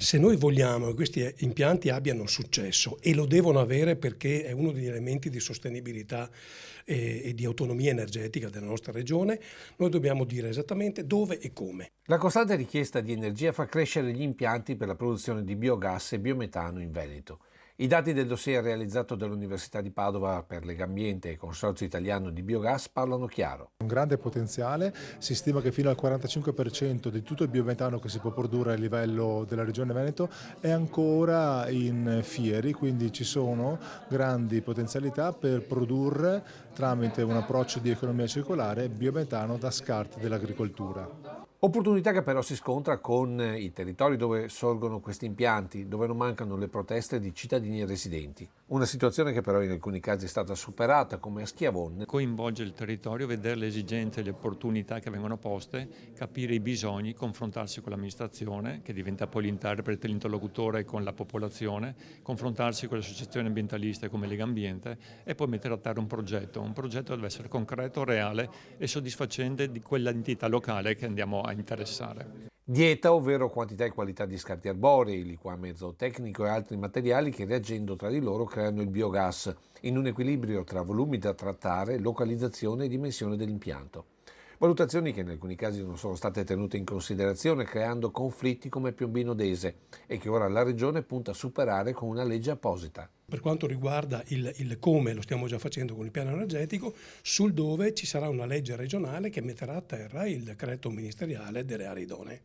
Se noi vogliamo che questi impianti abbiano successo, e lo devono avere perché è uno degli elementi di sostenibilità e di autonomia energetica della nostra regione, noi dobbiamo dire esattamente dove e come. La costante richiesta di energia fa crescere gli impianti per la produzione di biogas e biometano in Veneto. I dati del dossier realizzato dall'Università di Padova per Legambiente e Consorzio Italiano di Biogas parlano chiaro. Un grande potenziale, si stima che fino al 45% di tutto il biometano che si può produrre a livello della regione Veneto è ancora in fieri, quindi ci sono grandi potenzialità per produrre tramite un approccio di economia circolare biometano da scarti dell'agricoltura. Opportunità che però si scontra con i territori dove sorgono questi impianti, dove non mancano le proteste di cittadini e residenti. Una situazione che però in alcuni casi è stata superata, come a Schiavon. Coinvolge il territorio, vedere le esigenze e le opportunità che vengono poste, capire i bisogni, confrontarsi con l'amministrazione, che diventa poi l'interprete, l'interlocutore con la popolazione, confrontarsi con le associazioni ambientaliste come Legambiente e poi mettere a terra un progetto. Un progetto deve essere concreto, reale e soddisfacente di quell'entità locale che andiamo a interessare. Dieta, ovvero quantità e qualità di scarti arborei, liquame zootecnico e altri materiali che reagendo tra di loro creano il biogas, in un equilibrio tra volumi da trattare, localizzazione e dimensione dell'impianto. Valutazioni che in alcuni casi non sono state tenute in considerazione, creando conflitti come Piombino Dese e che ora la Regione punta a superare con una legge apposita. Per quanto riguarda il come, lo stiamo già facendo con il piano energetico, sul dove ci sarà una legge regionale che metterà a terra il decreto ministeriale delle aree idonee.